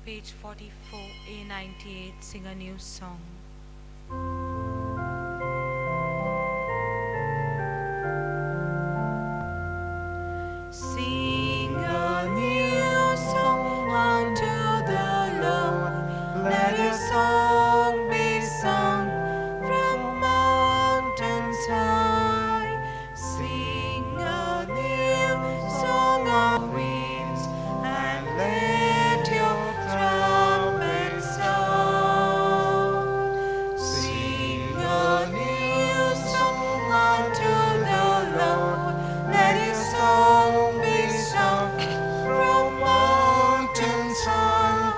page 44, A98, sing a new song. Sing a new song unto the Lord, let His song be sung from mountains high. Sing a new song on wings, and let your trumpets sound. Sing a new song unto the Lord, let His song be sung from mountains high.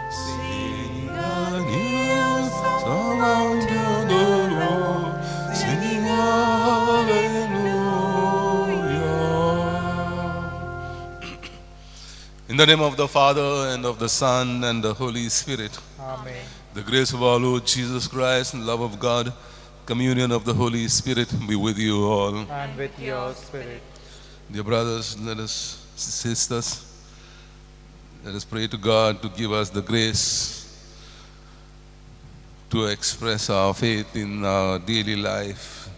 Sing a new song unto the Lord, singing hallelujah. In the name of the Father, and of the Son, and the Holy Spirit. Amen. The grace of our Lord Jesus Christ, and love of God, communion of the Holy Spirit be with you all. And with your spirit. Dear brothers, sisters, let us pray to God to give us the grace to express our faith in our daily life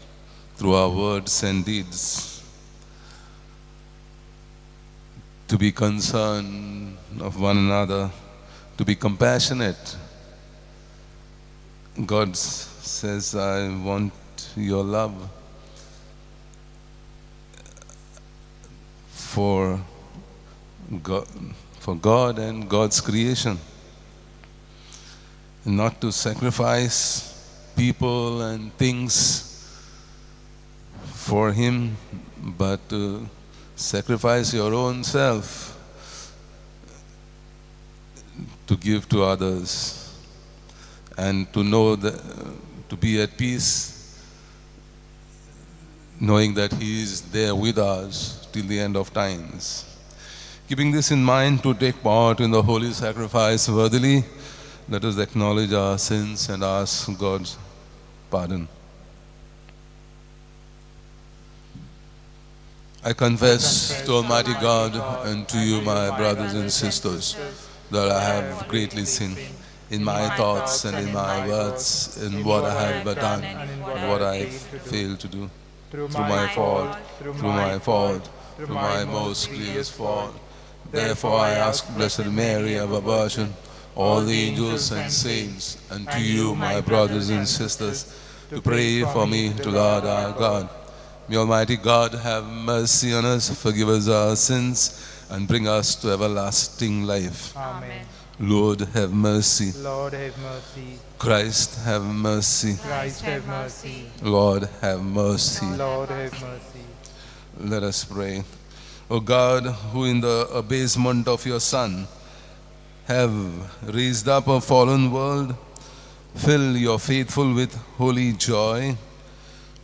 through our words and deeds, to be concerned of one another, to be compassionate. God says, I want your love for God and God's creation. Not to sacrifice people and things for Him, but to sacrifice your own self to give to others, and to know that, to be at peace, knowing that He is there with us till the end of times. Keeping this in mind, to take part in the holy sacrifice worthily, let us acknowledge our sins and ask God's pardon. I confess to Almighty God and to you, my brothers and sisters, that I have greatly sinned in my thoughts and in my words, in what I have done and what I failed to do. Through my fault, through my most grievous fault. Therefore I ask Blessed Mary, our Virgin, all the angels and saints, and to you, my brothers and sisters, to pray for me to Lord our God. May Almighty God have mercy on us, forgive us our sins, and bring us to everlasting life. Amen. Lord, have mercy. Lord, have mercy. Christ, have mercy. Christ, have mercy. Lord, have mercy. Lord, have mercy. Let us pray. O God, who in the abasement of your Son have raised up a fallen world, fill your faithful with holy joy,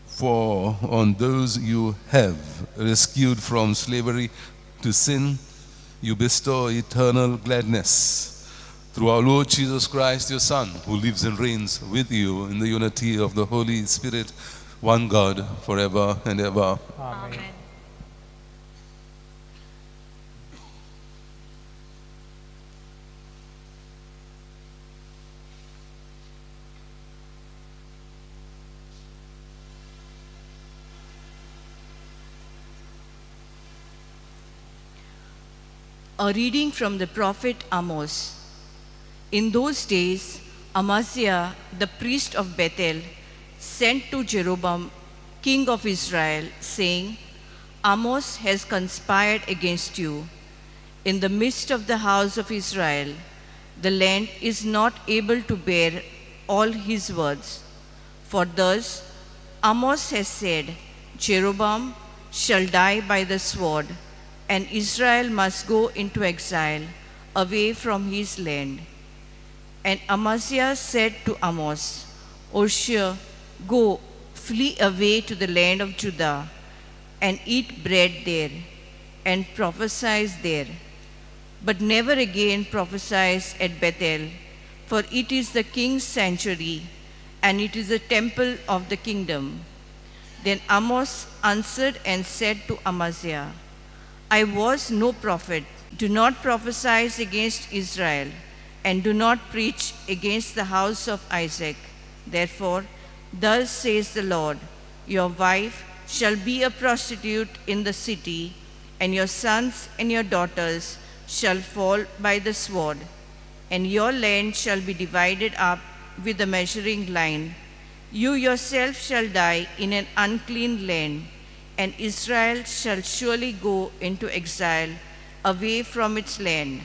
for on those you have rescued from slavery to sin, you bestow eternal gladness. Through our Lord Jesus Christ, your Son, who lives and reigns with you in the unity of the Holy Spirit, one God, forever and ever. Amen. A reading from the prophet Amos. In those days, Amaziah, the priest of Bethel, sent to Jeroboam, king of Israel, saying, Amos has conspired against you. In the midst of the house of Israel, the land is not able to bear all his words. For thus Amos has said, Jeroboam shall die by the sword, and Israel must go into exile away from his land. And Amaziah said to Amos, Hoshea, go, flee away to the land of Judah, and eat bread there, and prophesy there. But never again prophesy at Bethel, for it is the king's sanctuary, and it is the temple of the kingdom. Then Amos answered and said to Amaziah, I was no prophet. Do not prophesy against Israel. and do not preach against the house of Isaac. Therefore, thus says the Lord, your wife shall be a prostitute in the city, and your sons and your daughters shall fall by the sword, and your land shall be divided up with a measuring line. You yourself shall die in an unclean land, and Israel shall surely go into exile away from its land.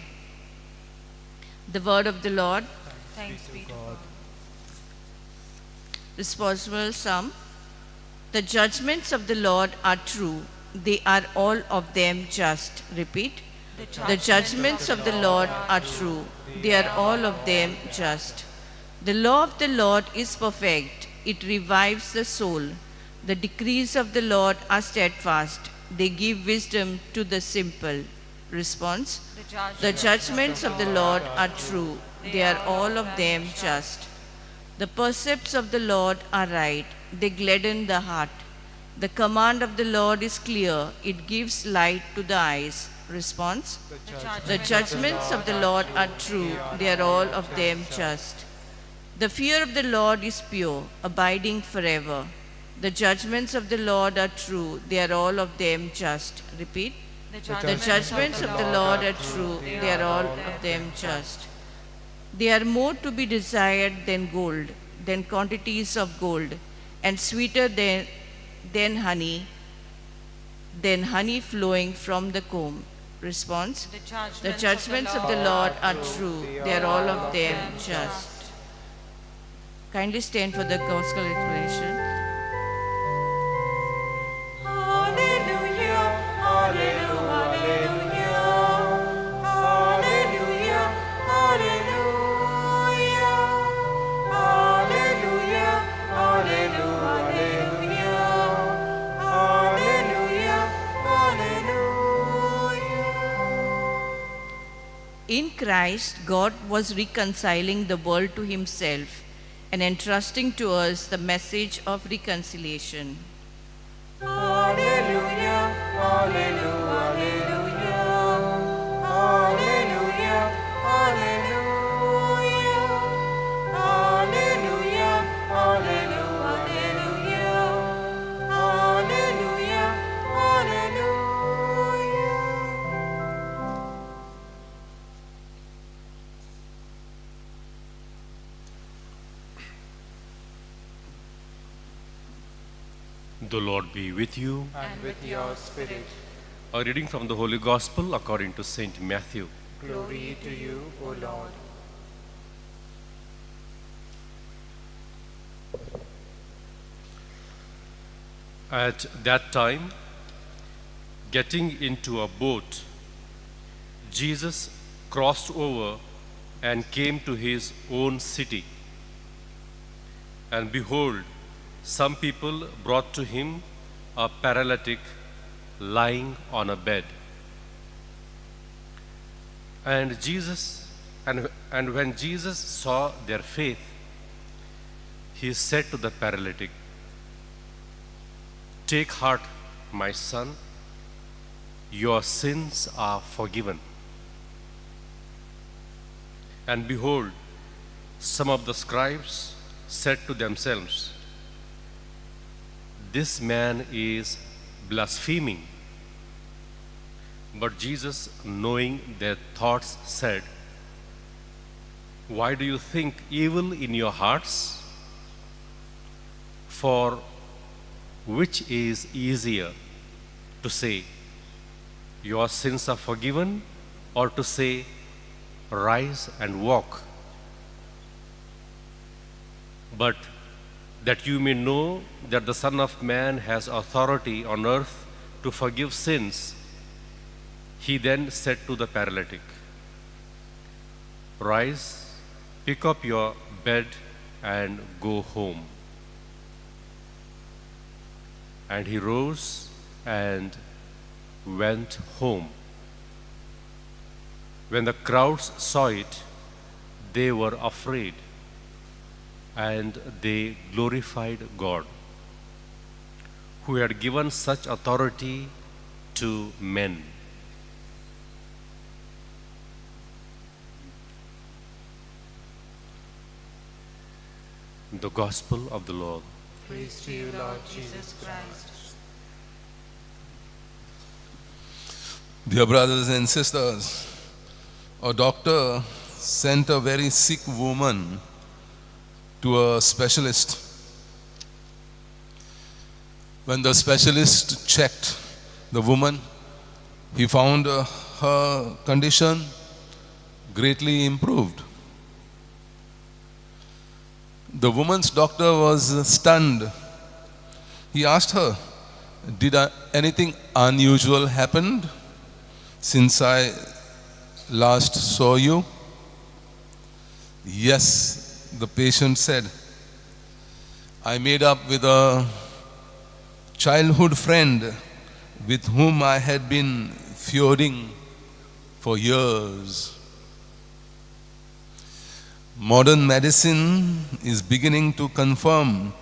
The word of the Lord. Thanks be to God. Responsible Psalm. The judgments of the Lord are true, they are all of them just. Repeat. The judgments of the Lord are true, they are all of them just. The law of the Lord is perfect, it revives the soul. The decrees of the Lord are steadfast, they give wisdom to the simple. Response. The judgments of the Lord are true, they are all of them just. The precepts of the Lord are right, they gladden the heart. The command of the Lord is clear, it gives light to the eyes. Response. The judgments of the Lord are true, they are all of them just. The fear of the Lord is pure, abiding forever. The judgments of the Lord are true, they are all of them just. Repeat. The judgments of the Lord are true, they are all of them just. They are more to be desired than gold, than quantities of gold, and sweeter than honey flowing from the comb. Response. The judgments of the Lord are true, they are all of them just. Kindly stand for the gospel declaration. Hallelujah, hallelujah, hallelujah, hallelujah, hallelujah, hallelujah, hallelujah, hallelujah. In Christ, God was reconciling the world to himself and entrusting to us the message of reconciliation. Hallelujah, hallelujah, hallelujah, hallelujah, hallelujah, hallelujah, hallelujah, hallelujah. The Lord be with you. And with your spirit. A reading from the Holy Gospel according to Saint Matthew. Glory to you, O Lord. At that time, getting into a boat, Jesus crossed over and came to his own city. And behold, some people brought to him a paralytic lying on a bed. And when Jesus saw their faith, he said to the paralytic, "Take heart, my son, your sins are forgiven." And behold, some of the scribes said to themselves, "This man is blaspheming." But Jesus, knowing their thoughts, said, "Why do you think evil in your hearts? For which is easier, to say, 'Your sins are forgiven,' or to say, 'Rise and walk'? But that you may know that the Son of Man has authority on earth to forgive sins," he then said to the paralytic, "Rise, pick up your bed and go home." And he rose and went home. When the crowds saw it, they were afraid, and they glorified God, who had given such authority to men. The Gospel of the Lord. Praise to you, Lord Jesus Christ. Dear brothers and sisters, a doctor sent a very sick woman to a specialist. When the specialist checked the woman, he found her condition greatly improved. The woman's doctor was stunned. He asked her, "Did anything unusual happen since I last saw you?" "Yes," the patient said. "I made up with a childhood friend with whom I had been feuding for years." Modern medicine is beginning to confirm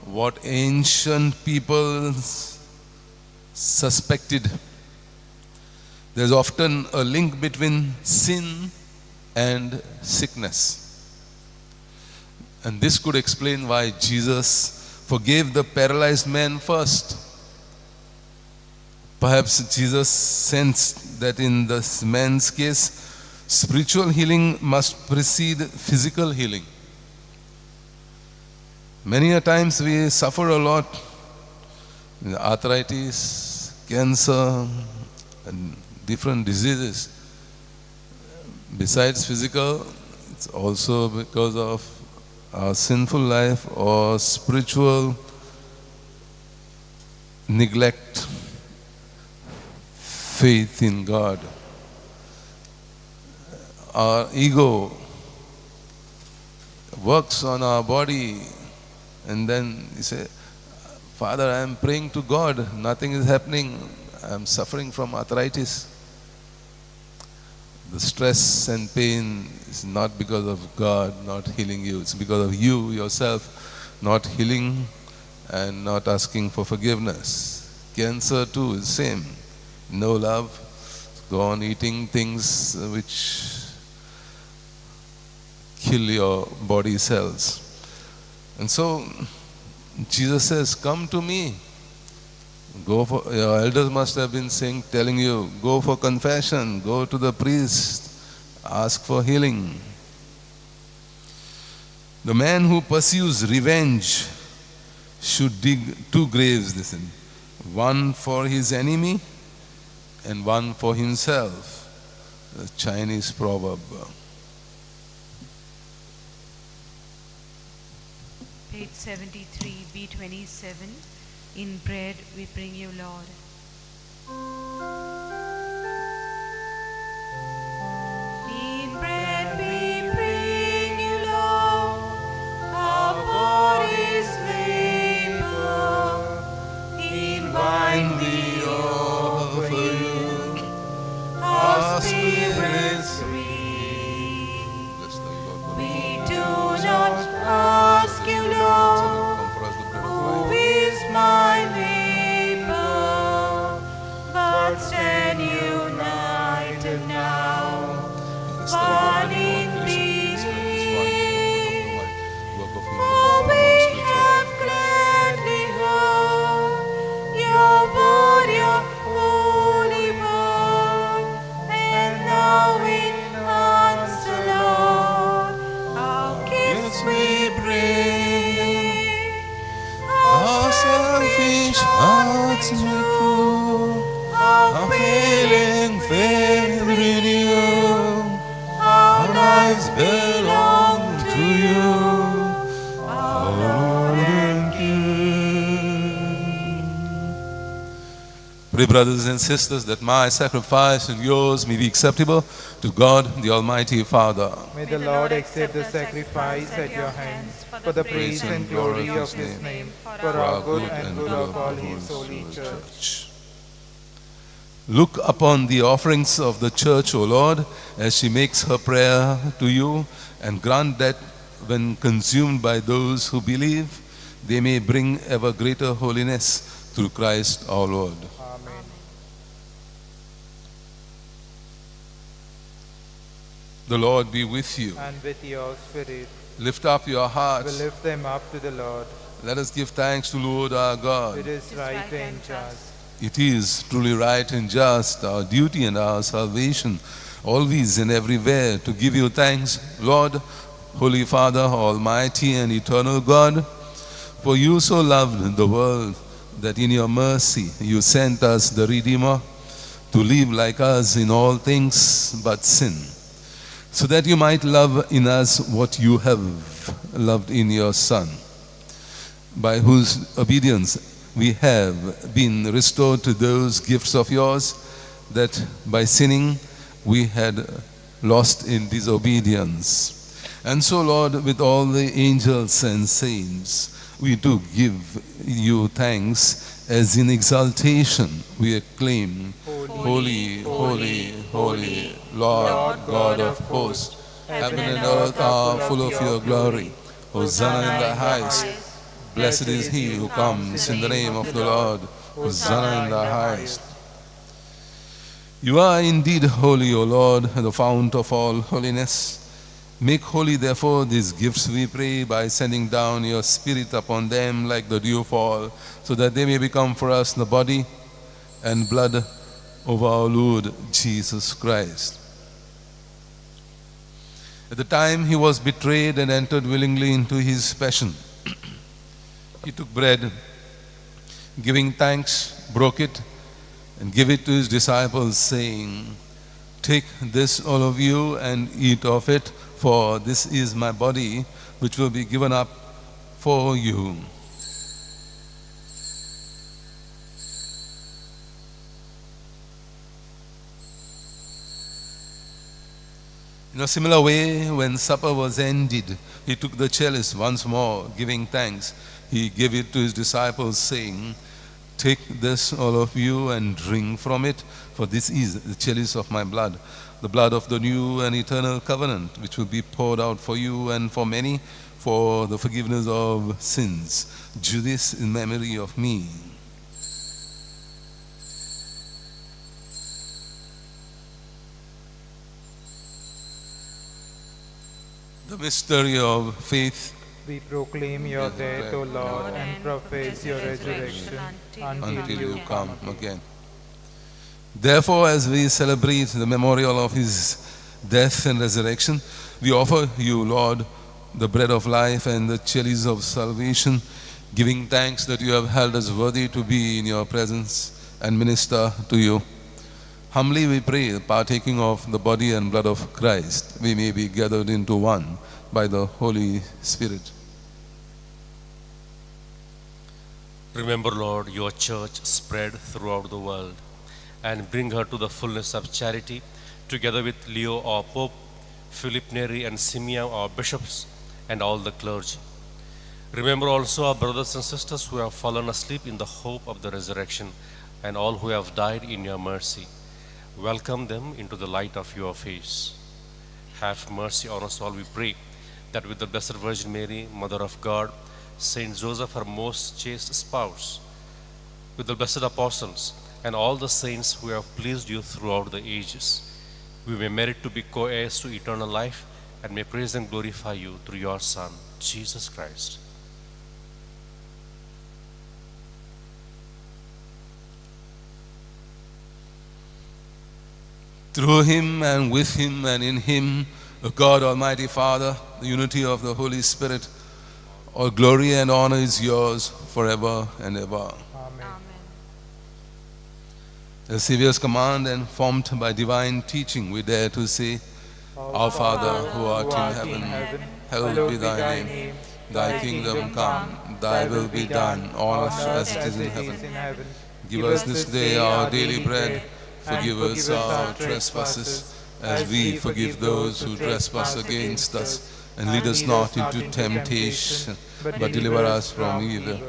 what ancient people suspected. There's often a link between sin and sickness. And this could explain why Jesus forgave the paralyzed man first. Perhaps Jesus sensed that in this man's case, spiritual healing must precede physical healing. Many a times we suffer a lot, arthritis, cancer, and different diseases. Besides physical, it's also because of our sinful life or spiritual neglect, faith in God. Our ego works on our body, and then you say, "Father, I am praying to God, nothing is happening, I am suffering from arthritis." The stress and pain is not because of God not healing you, it's because of you yourself not healing and not asking for forgiveness. Cancer too is same. No love, go on eating things which kill your body cells. And so Jesus says, "Come to me." Your elders must have been telling you, go for confession, go to the priest, ask for healing. The man who pursues revenge should dig 2 graves, listen, one for his enemy and one for himself. The Chinese proverb. Page 73, B27. In bread we bring you, Lord. In bread we bring you, Lord, our bodies labor. In wine we offer you, our spirits free. We do not ask you, Lord, who is my neighbor, but stand united now, one in belief. For we have gladly heard your word, your holy word, and now in answer, Lord, our gifts we bring. Our selfish hearts may prove, our failing faith renew. Our lives belong to you, our Lord and King. Pray, brothers and sisters, that my sacrifice and yours may be acceptable to God, the Almighty Father. May the Lord accept the sacrifice at your hands for the praise and glory of his name, for our good and good of all his holy church. Look upon the offerings of the church, O Lord, as she makes her prayer to you, and grant that when consumed by those who believe, they may bring ever greater holiness through Christ our Lord. Amen. The Lord be with you. And with your spirit. Lift up your will hearts. lift them up to the Lord. Let us give thanks to Lord our God. It is right and just. It is truly right and just, our duty and our salvation, always and everywhere, to give you thanks, Lord, Holy Father, Almighty and eternal God, for you so loved the world that in your mercy you sent us the Redeemer to live like us in all things but sin, so that you might love in us what you have loved in your Son, by whose obedience we have been restored to those gifts of yours that by sinning we had lost in disobedience. And so, Lord, with all the angels and saints, we do give you thanks as in exaltation we acclaim, Holy, holy, holy, Lord God of hosts, heaven and earth are full of your glory. Hosanna in the highest. Blessed is he who comes in the name of the Lord. Hosanna in the highest. You are indeed holy, O Lord, the fount of all holiness. Make holy, therefore, these gifts, we pray, by sending down your Spirit upon them like the dewfall, so that they may become for us the body and blood of our Lord Jesus Christ. At the time he was betrayed and entered willingly into his passion, he took bread, giving thanks, broke it, and gave it to his disciples, saying, "Take this, all of you, and eat of it, for this is my body, which will be given up for you." In a similar way, when supper was ended, he took the chalice once more, giving thanks. He gave it to his disciples, saying, "Take this, all of you, and drink from it, for this is the chalice of my blood, the blood of the new and eternal covenant, which will be poured out for you and for many for the forgiveness of sins. Do this in memory of me." The mystery of faith. We proclaim your death, O Lord, and profess your resurrection until you come again. Therefore, as we celebrate the memorial of his death and resurrection, we offer you, Lord, the bread of life and the chalice of salvation, giving thanks that you have held us worthy to be in your presence and minister to you. Humbly we pray, partaking of the body and blood of Christ, we may be gathered into one by the Holy Spirit. Remember, Lord, your church spread throughout the world, and bring her to the fullness of charity, together with Leo, our Pope, Philip Neri and Simeon, our bishops, and all the clergy. Remember also our brothers and sisters who have fallen asleep in the hope of the resurrection, and all who have died in your mercy. Welcome them into the light of your face. Have mercy on us all, we pray, that with the Blessed Virgin Mary, Mother of God, Saint Joseph, her most chaste spouse, with the blessed apostles, and all the saints who have pleased you throughout the ages, we may merit to be co-heirs to eternal life, and may praise and glorify you through your Son, Jesus Christ. Through him and with him and in him, O God, Almighty Father, the unity of the Holy Spirit, all glory and honor is yours forever and ever. Amen. As Savior's command and formed by divine teaching, we dare to say, Our Father, who art in heaven, hallowed be thy name. Thy kingdom come, thy will be done, on earth as it is in heaven. Give us this day our daily bread. Forgive us our trespasses, as we forgive those who trespass against us. And lead us not into temptation, but deliver us from evil.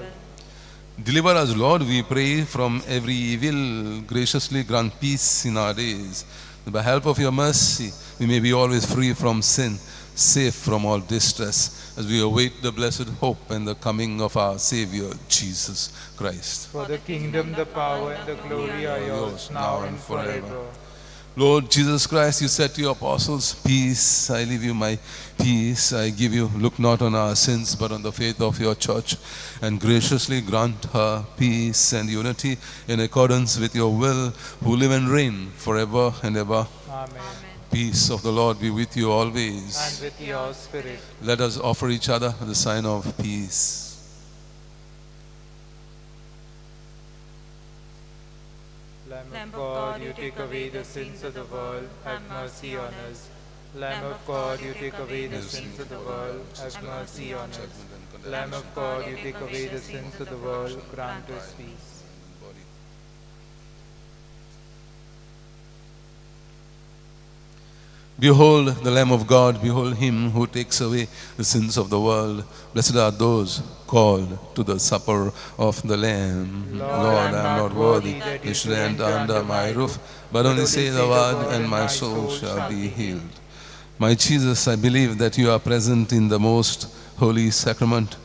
Deliver us, Lord, we pray, from every evil. Graciously grant peace in our days. That by help of your mercy, we may be always free from sin, safe from all distress, as we await the blessed hope and the coming of our Savior, Jesus Christ. For the kingdom, the power, and the glory are yours, now and forever. Lord Jesus Christ, you said to your apostles, peace I leave you, my peace I give you. Look not on our sins, but on the faith of your church, and graciously grant her peace and unity in accordance with your will, who live and reign forever and ever. Amen. Peace of the Lord be with you always. And with your spirit. Let us offer each other the sign of peace. Lamb of God, you take away the sins of the world, have mercy on us. Lamb of God, you take away the sins of the world, have mercy on us. Lamb of God, you take away the sins of the world, grant us peace. Behold the Lamb of God, behold him who takes away the sins of the world. Blessed are those called to the supper of the Lamb. Lord, I am not worthy that you should enter under my roof, but only say the word and my soul shall be healed. My Jesus, I believe that you are present in the most holy sacrament.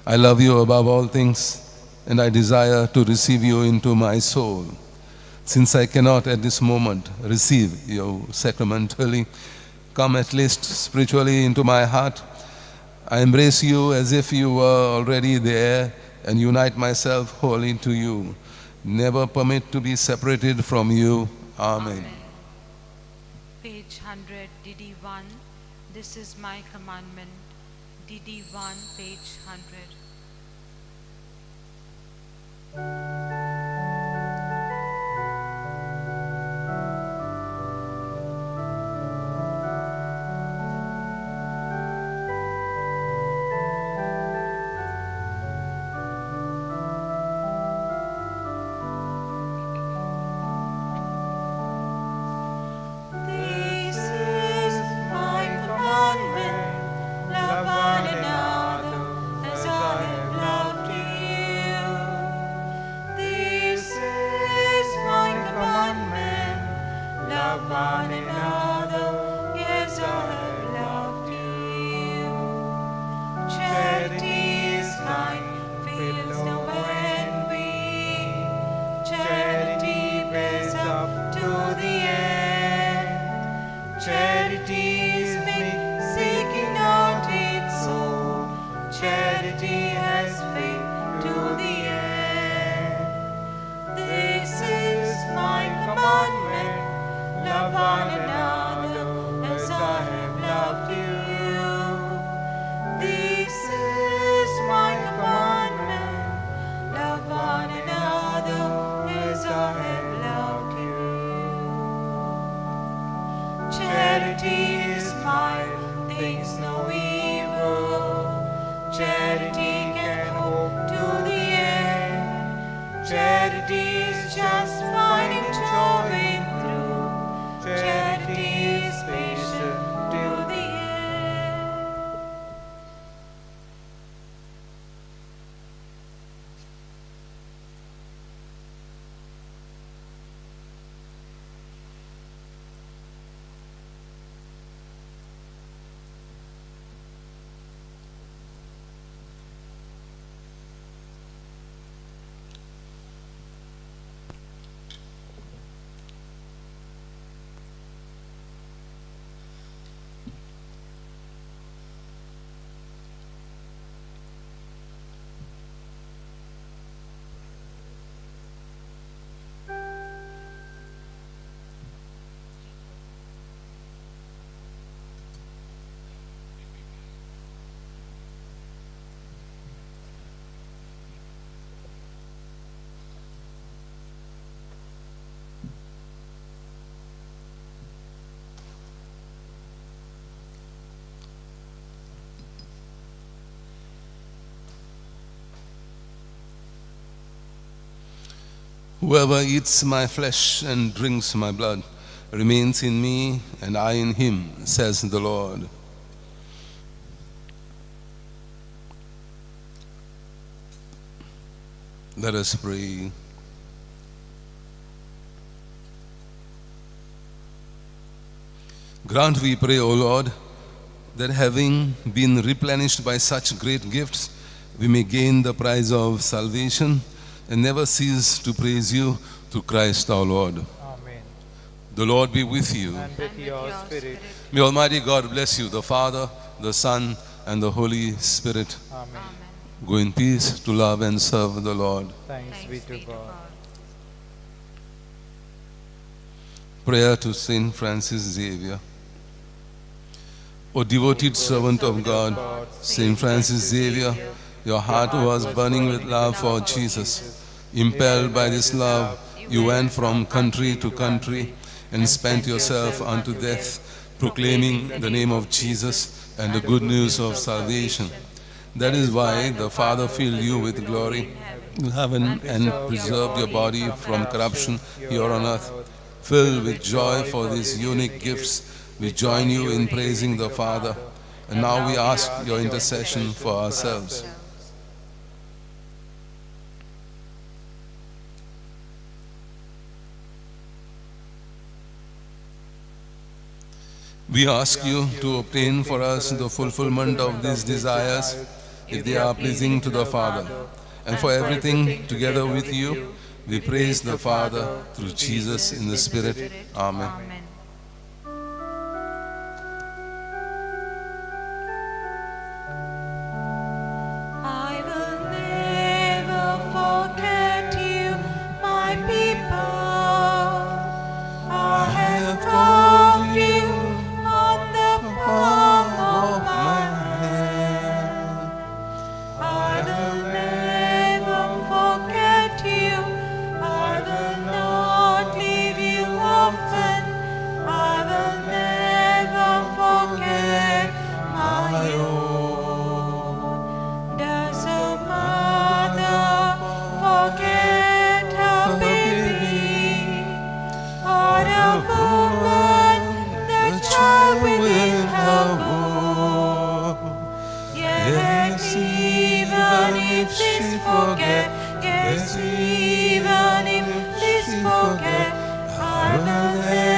I love you above all things, and I desire to receive you into my soul. Since I cannot at this moment receive you sacramentally, come at least spiritually into my heart. I embrace you as if you were already there and unite myself wholly to you. Never permit to be separated from you. Amen. Page 100, DD1. This is my commandment. DD1, page 100. Whoever eats my flesh and drinks my blood remains in me, and I in him, says the Lord. Let us pray. Grant, we pray, O Lord, that having been replenished by such great gifts, we may gain the prize of salvation and never cease to praise you through Christ our Lord. Amen. The Lord be with you. And with your spirit. May Almighty God bless you, the Father, the Son, and the Holy Spirit. Amen. Go in peace to love and serve the Lord. Thanks be to God. Prayer to Saint Francis Xavier. O devoted servant of God, Saint Francis Xavier, your heart was burning with love for Jesus. Impelled by this love, you went from country to country and spent yourself unto death, proclaiming the name of Jesus and the good news of salvation. That is why the Father filled you with glory in heaven and preserved your body from corruption here on earth. Filled with joy for these unique gifts, we join you in praising the Father. And now we ask your intercession for ourselves. We ask you to obtain for us the fulfillment of these desires, if they are pleasing to the Father. And for everything, together with you, we praise the Father through Jesus in the Spirit. Amen. I will never forget you, my people. I have carved you on the palm of my hand. I will never forget you. I will not leave you orphan. I will never forget my own. Does a mother forget her baby? Or a woman the child within her womb? Yes, even if this forget, yes, even if this forget, I will never